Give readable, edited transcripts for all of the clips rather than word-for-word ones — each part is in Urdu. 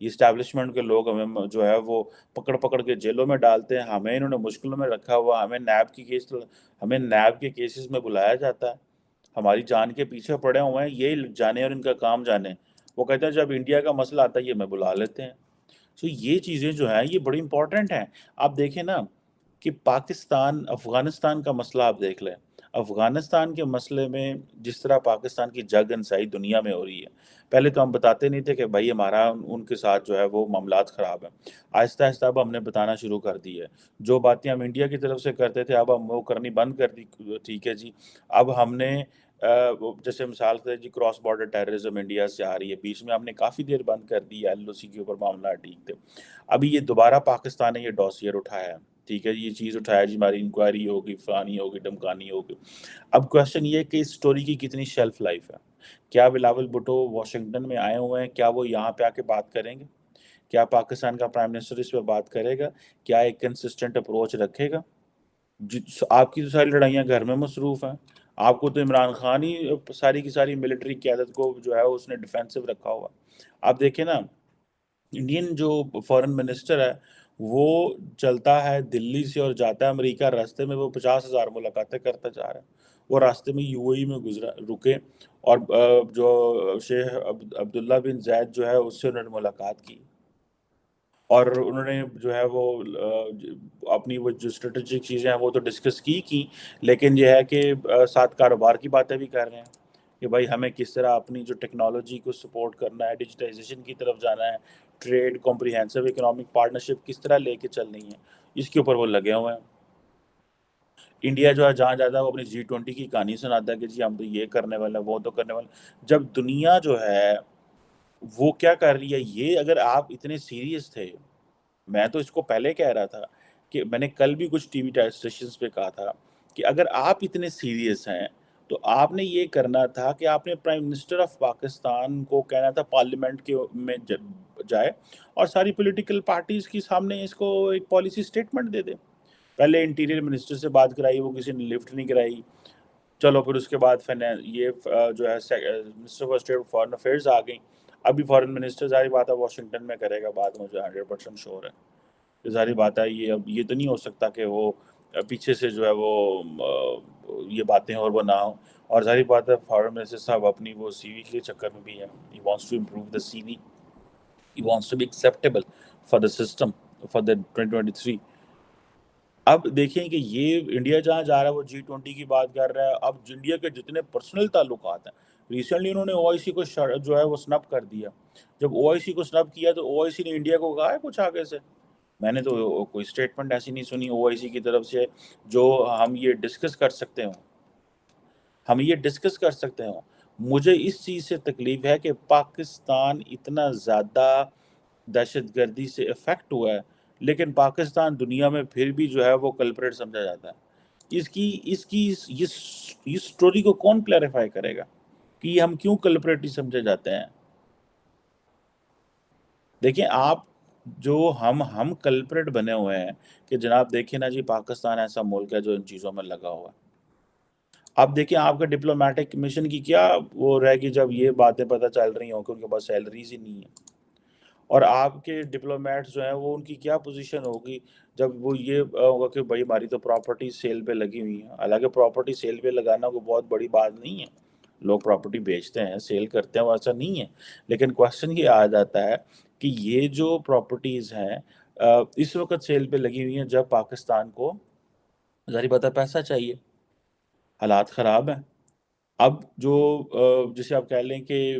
یہ اسٹیبلشمنٹ کے لوگ ہمیں جو ہے وہ پکڑ پکڑ کے جیلوں میں ڈالتے ہیں، ہمیں انہوں نے مشکلوں میں رکھا ہوا، ہمیں نیب کے کیسز میں بلایا جاتا ہے، ہماری جان کے پیچھے پڑے ہوئے ہیں، یہ جانے اور ان کا کام جانے۔ وہ کہتے ہیں جب انڈیا کا مسئلہ آتا ہے یہ میں بلا لیتے ہیں۔ تو یہ چیزیں جو ہیں یہ بڑی امپورٹنٹ ہیں۔ آپ دیکھیں نا کہ پاکستان افغانستان کا مسئلہ آپ دیکھ لیں، افغانستان کے مسئلے میں جس طرح پاکستان کی جگ انسائی دنیا میں ہو رہی ہے، پہلے تو ہم بتاتے نہیں تھے کہ بھائی ہمارا ان کے ساتھ جو ہے وہ معاملات خراب ہیں، آہستہ آہستہ اب ہم نے بتانا شروع کر دی ہے۔ جو باتیں ہم انڈیا کی طرف سے کرتے تھے اب ہم وہ کرنی بند کر دی، ٹھیک ہے جی۔ اب ہم نے جیسے مثال سے جی کراس بارڈر ٹیررزم انڈیا سے آ رہی ہے، بیچ میں ہم نے کافی دیر بند کر دی، ایل او سی کے اوپر معاملہ ٹھیک تھے، ابھی یہ دوبارہ پاکستان نے یہ ڈوسیئر اٹھایا ہے، ٹھیک ہے، یہ چیز اٹھایا جی ہماری انکوائری ہوگی، فلانی ہوگی، ڈمکانی ہوگی۔ اب کوشچن یہ ہے کہ اس سٹوری کی کتنی شیلف لائف ہے؟ کیا بلاول بھٹو واشنگٹن میں آئے ہوئے ہیں، کیا وہ یہاں پہ آ کے بات کریں گے؟ کیا پاکستان کا پرائم منسٹر اس پہ بات کرے گا؟ کیا ایک کنسسٹنٹ اپروچ رکھے گا؟ آپ کی تو ساری لڑائیاں گھر میں مصروف ہیں، آپ کو تو عمران خان ہی ساری کی ساری ملٹری قیادت کو جو ہے اس نے ڈیفینسو رکھا ہوا۔ آپ دیکھیں نا انڈین جو فورن منسٹر ہے وہ چلتا ہے دلی سے اور جاتا ہے امریکہ، راستے میں وہ 50,000 ملاقاتیں کرتا جا رہا ہے، وہ راستے میں یو اے ای میں رکے اور جو شیخ عبداللہ بن زید جو ہے اس سے انہوں نے ملاقات کی، اور انہوں نے جو ہے وہ اپنی وہ جو اسٹریٹجک چیزیں ہیں وہ تو ڈسکس کی، لیکن یہ ہے کہ ساتھ کاروبار کی باتیں بھی کر رہے ہیں کہ بھائی ہمیں کس طرح اپنی جو ٹیکنالوجی کو سپورٹ کرنا ہے، ڈیجیٹائزیشن کی طرف جانا ہے، ٹریڈ کمپریہنسو اکنامک پارٹنرشپ کس طرح لے کے چلنی ہے، اس کے اوپر وہ لگے ہوئے ہیں۔ انڈیا جو ہے جہاں جاتا ہے وہ اپنی G20 کی کہانی سناتا ہے کہ جی ہم تو یہ کرنے والے ہیں، وہ تو کرنے والے ہیں، جب دنیا جو ہے وہ کیا کر رہی ہے۔ یہ اگر آپ اتنے سیریس تھے، میں تو اس کو پہلے کہہ رہا تھا کہ میں نے کل بھی کچھ ٹی وی اسٹیشنز پہ کہا تھا کہ اگر آپ اتنے سیریس ہیں تو آپ نے یہ کرنا تھا کہ آپ نے پرائم منسٹر آف پاکستان کو کہنا تھا پارلیمنٹ کے میں جائے اور ساری پولیٹیکل پارٹیز کے سامنے اس کو ایک پالیسی سٹیٹمنٹ دے دے۔ پہلے انٹیریئر منسٹر سے بات کرائی، وہ کسی نے لفٹ نہیں کرائی، چلو پھر اس کے بعد یہ جو ہے minister for state foreign affairs آ گئیں، ابھی فارن منسٹر ظاہر بات ہے واشنگٹن میں کرے گا بات، مجھے 100% شور ہے کہ ظاہر بات ہے یہ اب یہ تو نہیں ہو سکتا کہ وہ پیچھے سے جو ہے وہ یہ باتیں اور وہ نہ ہوں، اور ظاہر بات ہے فارن منسٹر صاحب اپنی وہ سی وی کے چکر میں بھی ہے، he wants to improve the CV, he wants to be acceptable for the system for the 2023۔ اب دیکھیں کہ یہ انڈیا جہاں جا رہا ہے وہ G20 کی بات کر رہا ہے، اب انڈیا کے جتنے پرسنل تعلقات ہیں، ریسنٹلی انہوں نے او آئی سی کو جو ہے وہ سنپ کر دیا، جب او آئی سی کو سنپ کیا تو او آئی سی نے انڈیا کو کہا ہے کچھ آگے سے؟ میں نے تو کوئی اسٹیٹمنٹ ایسی نہیں سنی او آئی سی کی طرف سے جو ہم یہ ڈسکس کر سکتے ہوں۔ مجھے اس چیز سے تکلیف ہے کہ پاکستان اتنا زیادہ دہشت گردی سے افیکٹ ہوا ہے، لیکن پاکستان دنیا میں پھر بھی جو ہے وہ کلپریٹ سمجھا جاتا ہے۔ یہ سٹوری کو کون کلیریفائی کرے گا کہ یہ ہم کیوں کلپریٹ سمجھے جاتے ہیں؟ دیکھیں آپ جو ہم کلپریٹ بنے ہوئے ہیں کہ جناب دیکھیں نا جی پاکستان ایسا ملک ہے جو ان چیزوں میں لگا ہوا ہے۔ اب دیکھیں آپ کا ڈپلومیٹک مشن کی کیا وہ رہے گی جب یہ باتیں پتہ چل رہی ہوں کہ ان کے پاس سیلریز ہی نہیں ہے، اور آپ کے ڈپلومیٹس جو ہیں وہ ان کی کیا پوزیشن ہوگی جب وہ یہ ہوگا کہ بھائی ہماری تو پراپرٹی سیل پہ لگی ہوئی ہیں۔ حالانکہ پراپرٹی سیل پہ لگانا کوئی بہت بڑی بات نہیں ہے، لوگ پراپرٹی بیچتے ہیں، سیل کرتے ہیں، وہ ایسا نہیں ہے، لیکن کوشچن یہ آ جاتا ہے کہ یہ جو پراپرٹیز ہیں اس وقت سیل پہ لگی ہوئی ہیں جب پاکستان کو ظاہر بات ہے پیسہ چاہیے، حالات خراب ہیں۔ اب جو جسے آپ کہہ لیں کہ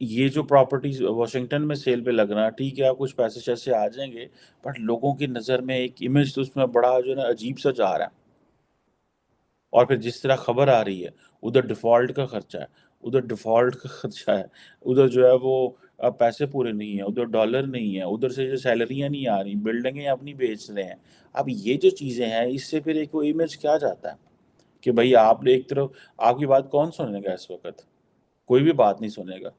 یہ جو پراپرٹیز واشنگٹن میں سیل پہ لگنا ٹھیک ہے، آپ کچھ پیسے شیسے آ جائیں گے، بٹ لوگوں کی نظر میں ایک امیج تو اس میں بڑا جو ہے نا عجیب سا جا رہا ہے، اور پھر جس طرح خبر آ رہی ہے ادھر ڈیفالٹ کا خرچہ ہے، ادھر جو ہے وہ پیسے پورے نہیں ہیں، ادھر ڈالر نہیں ہے، ادھر سے جو سیلریاں نہیں آ رہی، بلڈنگیں اپنی بیچ رہے ہیں۔ اب یہ جو چیزیں ہیں اس سے پھر ایک وہ امیج کیا جاتا ہے کہ بھائی آپ نے ایک طرف آپ کی بات کون سنے گا اس وقت؟ کوئی بھی بات نہیں سنے گا۔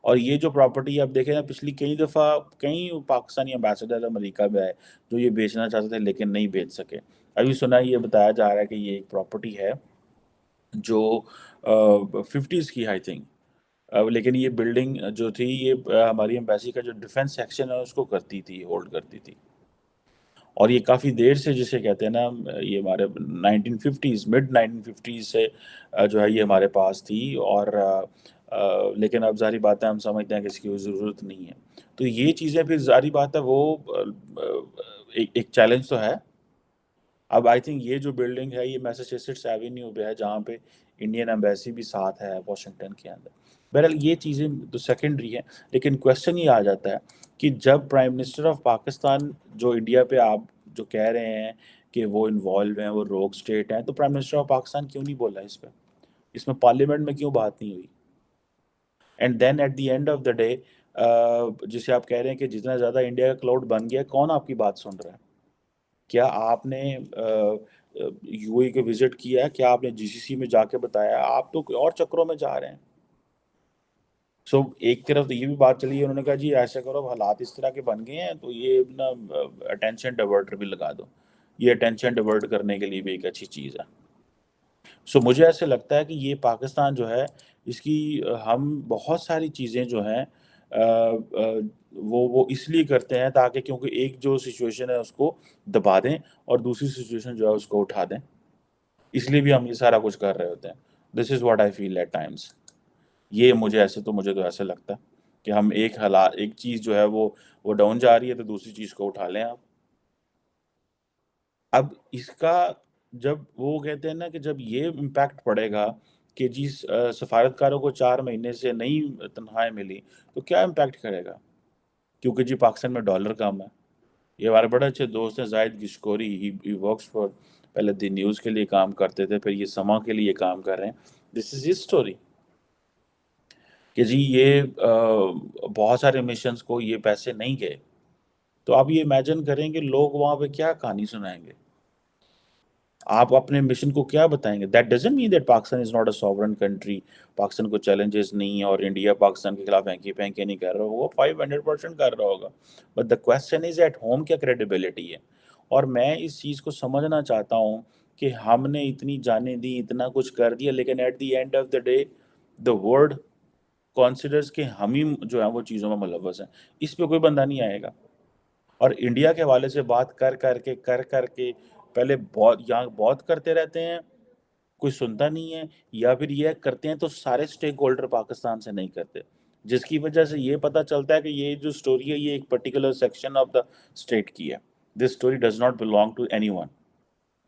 اور یہ جو پراپرٹی آپ دیکھیں نا پچھلی کئی دفعہ کئی پاکستانی امبیسڈر امریکہ میں آئے جو یہ بیچنا چاہتے تھے لیکن نہیں بیچ سکے۔ ابھی سنا یہ بتایا جا رہا ہے کہ یہ ایک پراپرٹی ہے جو 50s کی آئی تھنک لیکن یہ بلڈنگ جو تھی یہ ہماری ایمبیسی کا جو ڈیفینس سیکشن ہے اس کو کرتی تھی، ہولڈ کرتی تھی، اور یہ کافی دیر سے جسے کہتے ہیں نا یہ ہمارے 1950s مڈ 1950s سے جو ہے یہ ہمارے پاس تھی، اور لیکن اب ظاہری بات ہے ہم سمجھتے ہیں کہ اس کی کوئی ضرورت نہیں ہے، تو یہ چیزیں پھر ظاہری بات ہے وہ ایک چیلنج تو ہے۔ اب آئی تھنک یہ جو بلڈنگ ہے یہ میساچیٹس ایوینیو پہ ہے جہاں پہ انڈین ایمبیسی بھی ساتھ ہے واشنگٹن کے اندر۔ بہرحال یہ چیزیں تو سیکنڈری ہیں، لیکن کویشچن یہ آ جاتا ہے کہ جب پرائم منسٹر آف پاکستان جو انڈیا پہ آپ جو کہہ رہے ہیں کہ وہ انوالو ہیں، وہ روگ اسٹیٹ ہیں، تو پرائم منسٹر آف پاکستان کیوں نہیں بولا اس پہ؟ اس میں پارلیمنٹ میں کیوں بات نہیں ہوئی؟ And then at the end of the day جسے آپ کہہ رہے ہیں کہ جتنا زیادہ انڈیا کا کلاؤڈ بن گیا، کون آپ کی بات سن رہا ہے؟ کیا آپ نے یو اے کے وزٹ کیا ہے؟ کیا آپ نے جی سی سی میں جا کے بتایا؟ آپ تو کوئی اور چکروں میں جا رہے ہیں۔ سو ایک طرف تو یہ بھی بات چلی ہے، انہوں نے کہا جی ایسا کرو، اب حالات اس طرح کے بن گئے ہیں تو یہ نا اٹینشن ڈیورٹر بھی لگا دو، یہ اٹینشن ڈیورٹ کرنے کے لیے بھی ایک اچھی چیز ہے۔ سو مجھے ایسے لگتا ہے کہ یہ پاکستان جو ہے اس کی ہم بہت ساری چیزیں جو ہیں وہ اس لیے کرتے ہیں تاکہ کیونکہ ایک جو سچویشن ہے اس کو دبا دیں اور دوسری سچویشن جو ہے اس کو اٹھا دیں، اس لیے بھی ہم یہ سارا کچھ کر رہے ہوتے ہیں۔ This is what I feel at times. یہ مجھے تو ایسے لگتا ہے کہ ہم ایک چیز جو ہے وہ ڈاؤن جا رہی ہے تو دوسری چیز کو اٹھا لیں آپ۔ اب اس کا جب وہ کہتے ہیں نا کہ جب یہ امپیکٹ پڑے گا کہ جی سفارتکاروں کو 4 مہینے سے نہیں تنخواہیں ملی، تو کیا امپیکٹ کرے گا؟ کیونکہ جی پاکستان میں ڈالر کم ہے۔ یہ ہمارے بڑے اچھے دوست ہیں زاہد گشکوری، ہی ورکس فار، پہلے دی نیوز کے لیے کام کرتے تھے، پھر یہ سما کے لیے کام کر رہے ہیں۔ دس از ہز اسٹوری کہ جی یہ بہت سارے مشنز کو یہ پیسے نہیں گئے، تو آپ یہ امیجن کریں کہ لوگ وہاں پہ کیا کہانی سنائیں گے، آپ اپنے مشن کو کیا بتائیں گے؟ That doesn't mean that Pakistan is not a sovereign country, Pakistan کو چیلنجز نہیں ہیں اور انڈیا پاکستان کے خلاف ہینکی پینکی نہیں کر رہا ہوگا، وہ 500% کر رہا ہوگا، but the question is at home کیا کریڈیبلٹی ہے؟ اور میں اس چیز کو سمجھنا چاہتا ہوں کہ ہم نے اتنی جانیں دی، اتنا کچھ کر دیا، لیکن at the end of the day the world considers کہ ہم ہی جو ہیں وہ چیزوں میں ملوث ہیں، اس پہ کوئی بندہ نہیں آئے گا۔ اور انڈیا کے حوالے سے بات کر کے پہلے بہت کرتے رہتے ہیں، کوئی سنتا نہیں ہے، یا پھر یہ کرتے ہیں تو سارے سٹیک ہولڈر پاکستان سے نہیں کرتے، جس کی وجہ سے یہ پتہ چلتا ہے کہ یہ جو سٹوری ہے یہ ایک particular section of the state کی ہے۔ This story does not belong to anyone.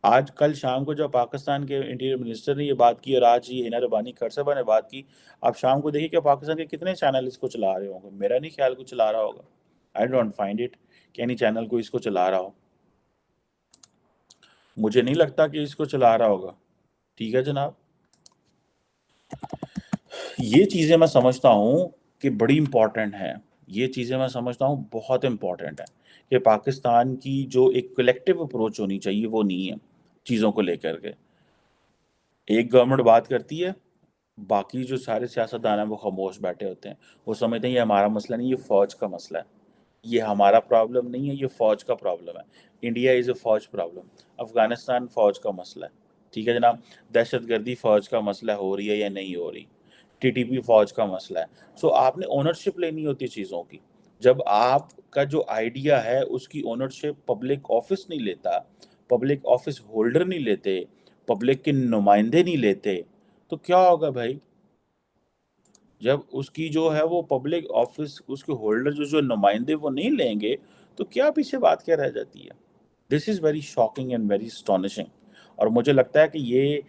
آج کل شام کو جب پاکستان کے انٹیریئر منسٹر نے یہ بات کی اور آج یہ ہینا ربانی کھڑسبا نے بات کی، آپ شام کو دیکھیے کہ پاکستان کے کتنے چینل اس کو چلا رہے ہوں گے۔ میرا نہیں خیال کو چلا رہا ہوگا، آئی ڈونٹ فائنڈ اٹ کہ اینی چینل کو اس کو چلا رہا ہو، مجھے نہیں لگتا کہ اس کو چلا رہا ہوگا۔ ٹھیک ہے جناب، یہ چیزیں میں سمجھتا ہوں کہ بڑی امپورٹنٹ ہیں، یہ چیزیں میں سمجھتا ہوں بہت امپورٹنٹ ہیں کہ پاکستان کی جو ایک کلیکٹیو اپروچ ہونی چاہیے وہ نہیں ہے چیزوں کو لے کر کے۔ ایک گورنمنٹ بات کرتی ہے، باقی جو سارے سیاستدان ہیں وہ خاموش بیٹھے ہوتے ہیں، وہ سمجھتے ہیں یہ ہمارا مسئلہ نہیں، یہ فوج کا مسئلہ ہے، یہ ہمارا پرابلم نہیں ہے، یہ فوج کا پرابلم ہے۔ انڈیا از اے فوج پرابلم، افغانستان فوج کا مسئلہ ہے، ٹھیک ہے جناب، دہشت گردی فوج کا مسئلہ ہو رہی ہے یا نہیں ہو رہی، ٹی ٹی پی فوج کا مسئلہ ہے۔ سو آپ نے اونرشپ لینی ہوتی چیزوں کی، جب آپ کا جو آئیڈیا ہے اس کی اونرشپ پبلک آفس نہیں لیتا، پبلک آفس ہولڈر نہیں لیتے، پبلک کے نمائندے نہیں لیتے، تو کیا ہوگا بھائی؟ جب اس کی جو ہے وہ پبلک آفس اس کے ہولڈر جو نمائندے وہ نہیں لیں گے تو کیا پیچھے بات کیا رہ جاتی ہے؟ This is very shocking and very astonishing, اور مجھے لگتا ہے کہ یہ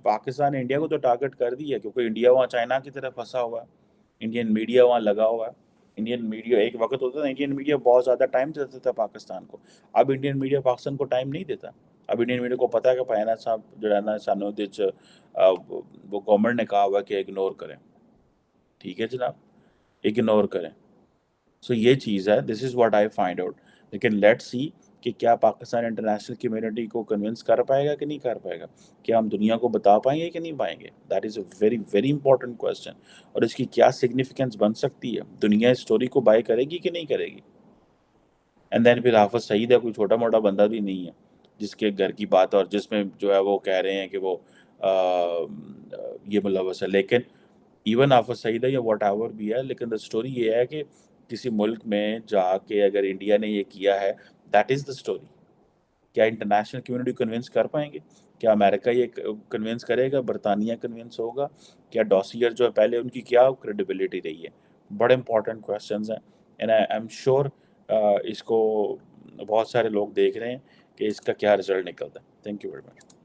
پاکستان نے انڈیا کو تو ٹارگٹ کر دی ہے، کیونکہ انڈیا وہاں چائنا کی طرف پھنسا ہوا ہے، انڈین میڈیا وہاں لگا ہوا ہے۔ انڈین میڈیا ایک وقت ہوتا تھا انڈین میڈیا بہت زیادہ ٹائم دیتا تھا پاکستان کو، اب انڈین میڈیا پاکستان کو ٹائم نہیں دیتا۔ اب انڈین میڈیا کو پتا ہے کہ پائنا صاحب جو ہے نا سانو وہ گورنمنٹ نے کہا ہوا ہے کہ اگنور کریں، ٹھیک ہے جناب، اگنور کریں۔ سو یہ چیز ہے، this is what I find out, لیکن لیٹ سی کہ کیا پاکستان انٹرنیشنل کمیونٹی کو کنونس کر پائے گا کہ نہیں کر پائے گا، کیا ہم دنیا کو بتا پائیں گے کہ نہیں پائیں گے؟ That is a very very important question, اور اس کی کیا سگنیفیکینس بن سکتی ہے، دنیا اس اسٹوری کو بائی کرے گی کہ نہیں کرے گی؟ اینڈ دین پھر حافظ سعید ہے، کوئی چھوٹا موٹا بندہ بھی نہیں ہے جس کے گھر کی بات اور جس میں جو ہے وہ کہہ رہے ہیں کہ وہ یہ ملوث ہے، لیکن ایون آپ سعید ہے یا واٹ ایور بھی ہے، لیکن دا اسٹوری یہ ہے کہ کسی ملک میں جا کے اگر انڈیا نے یہ کیا ہے، دیٹ از دا اسٹوری. کیا انٹرنیشنل کمیونٹی کنونس کر پائیں گے؟ کیا امریکہ یہ کنونس کرے گا؟ برطانیہ کنونس ہوگا؟ کیا ڈاسیئر جو ہے پہلے ان کی کیا کریڈیبلٹی رہی ہے؟ بڑے امپورٹنٹ کویشچنز ہیں، اینڈ آئی ایم شیور اس کو بہت سارے لوگ دیکھ رہے ہیں کہ اس کا کیا رزلٹ نکلتا ہے. Thank you very much.